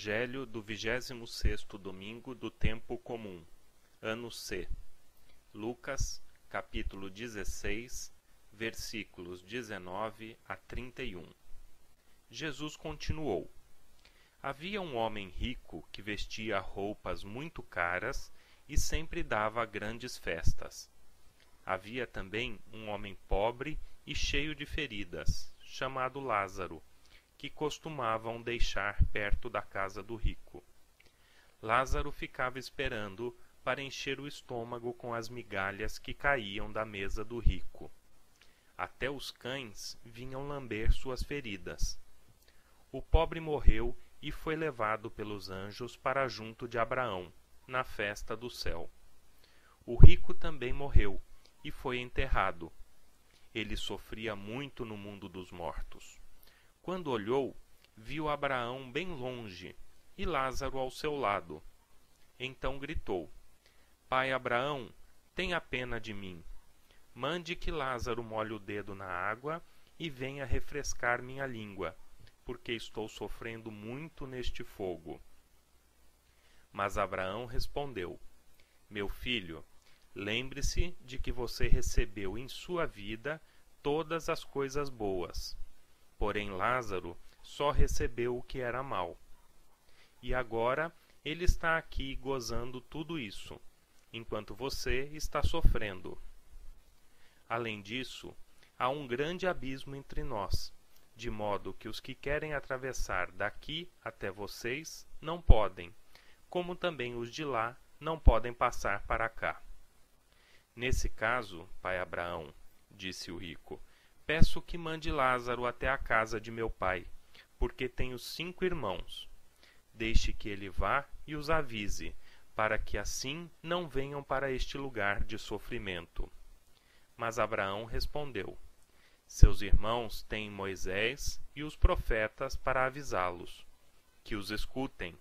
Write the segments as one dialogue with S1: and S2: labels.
S1: Evangelho do 26º domingo do tempo comum, ano C. Lucas, capítulo 16, versículos 19 a 31. Jesus continuou: Havia um homem rico que vestia roupas muito caras e sempre dava grandes festas. Havia também um homem pobre e cheio de feridas, chamado Lázaro, que costumavam deixar perto da casa do rico. Lázaro ficava esperando para encher o estômago com as migalhas que caíam da mesa do rico. Até os cães vinham lamber suas feridas. O pobre morreu e foi levado pelos anjos para junto de Abraão, na festa do céu. O rico também morreu e foi enterrado. Ele sofria muito no mundo dos mortos. Quando olhou, viu Abraão bem longe e Lázaro ao seu lado. Então gritou: Pai Abraão, tenha pena de mim. Mande que Lázaro molhe o dedo na água e venha refrescar minha língua, porque estou sofrendo muito neste fogo. Mas Abraão respondeu: Meu filho, lembre-se de que você recebeu em sua vida todas as coisas boas. Porém Lázaro só recebeu o que era mal. E agora ele está aqui gozando tudo isso, enquanto você está sofrendo. Além disso, há um grande abismo entre nós, de modo que os que querem atravessar daqui até vocês não podem, como também os de lá não podem passar para cá. Nesse caso, pai Abraão, disse o rico, peço que mande Lázaro até a casa de meu pai, porque tenho 5 irmãos. Deixe que ele vá e os avise, para que assim não venham para este lugar de sofrimento. Mas Abraão respondeu: Seus irmãos têm Moisés e os profetas para avisá-los. Que os escutem.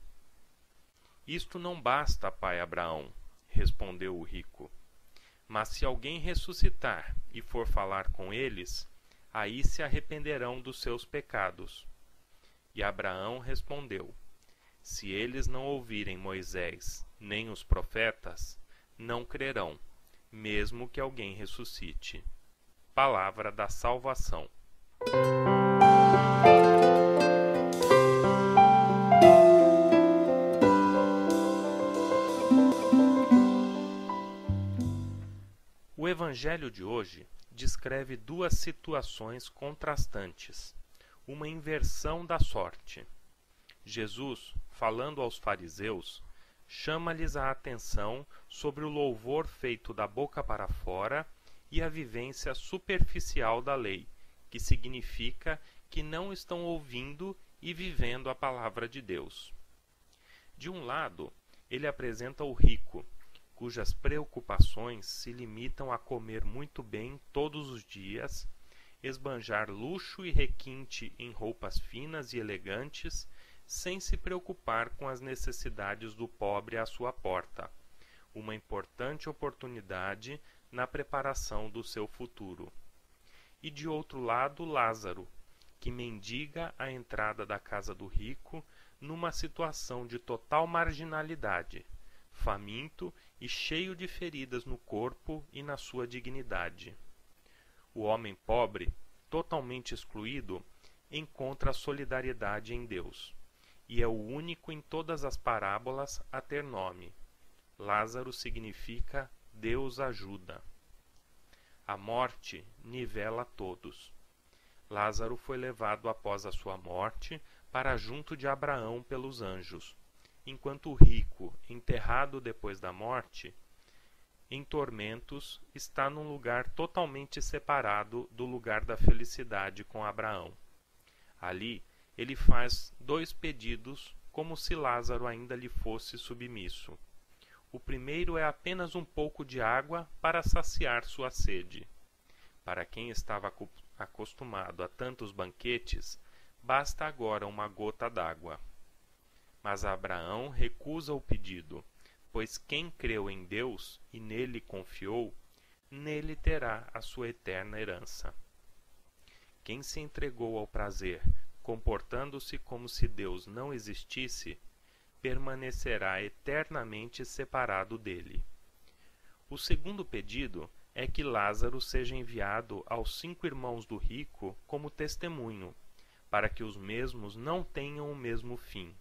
S1: Isto não basta, pai Abraão, respondeu o rico. Mas se alguém ressuscitar e for falar com eles, aí se arrependerão dos seus pecados. E Abraão respondeu: Se eles não ouvirem Moisés nem os profetas, não crerão, mesmo que alguém ressuscite. Palavra da salvação. O Evangelho de hoje descreve 2 situações contrastantes, uma inversão da sorte. Jesus, falando aos fariseus, chama-lhes a atenção sobre o louvor feito da boca para fora e a vivência superficial da lei, que significa que não estão ouvindo e vivendo a palavra de Deus. De um lado, ele apresenta o rico, cujas preocupações se limitam a comer muito bem todos os dias, esbanjar luxo e requinte em roupas finas e elegantes, sem se preocupar com as necessidades do pobre à sua porta, uma importante oportunidade na preparação do seu futuro. E de outro lado, Lázaro, que mendiga a entrada da casa do rico numa situação de total marginalidade, faminto e cheio de feridas no corpo e na sua dignidade. O homem pobre, totalmente excluído, encontra a solidariedade em Deus, e é o único em todas as parábolas a ter nome. Lázaro significa Deus ajuda. A morte nivela todos. Lázaro foi levado após a sua morte para junto de Abraão pelos anjos, enquanto o rico, enterrado depois da morte, em tormentos, está num lugar totalmente separado do lugar da felicidade com Abraão. Ali, ele faz 2 pedidos como se Lázaro ainda lhe fosse submisso. O primeiro é apenas um pouco de água para saciar sua sede. Para quem estava acostumado a tantos banquetes, basta agora uma gota d'água. Mas Abraão recusa o pedido, pois quem creu em Deus e nele confiou, nele terá a sua eterna herança. Quem se entregou ao prazer, comportando-se como se Deus não existisse, permanecerá eternamente separado dele. O segundo pedido é que Lázaro seja enviado aos 5 irmãos do rico como testemunho, para que os mesmos não tenham o mesmo fim.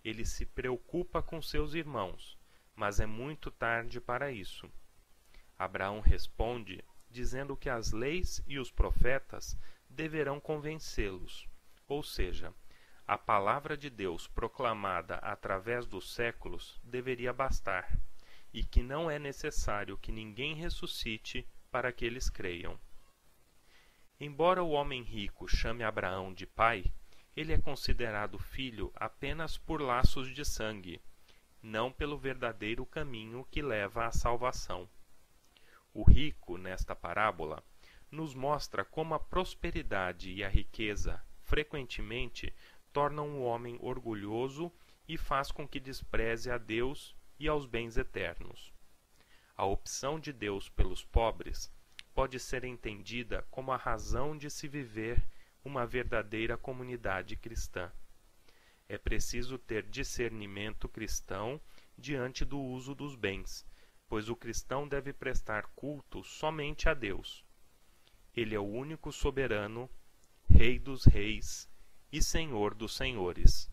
S1: Ele se preocupa com seus irmãos, mas é muito tarde para isso. Abraão responde dizendo que as leis e os profetas deverão convencê-los, ou seja, a palavra de Deus proclamada através dos séculos deveria bastar, e que não é necessário que ninguém ressuscite para que eles creiam. Embora o homem rico chame Abraão de pai, ele é considerado filho apenas por laços de sangue, não pelo verdadeiro caminho que leva à salvação. O rico, nesta parábola, nos mostra como a prosperidade e a riqueza, frequentemente, tornam o homem orgulhoso e faz com que despreze a Deus e aos bens eternos. A opção de Deus pelos pobres pode ser entendida como a razão de se viver uma verdadeira comunidade cristã. É preciso ter discernimento cristão diante do uso dos bens, pois o cristão deve prestar culto somente a Deus. Ele é o único soberano, Rei dos reis e Senhor dos senhores.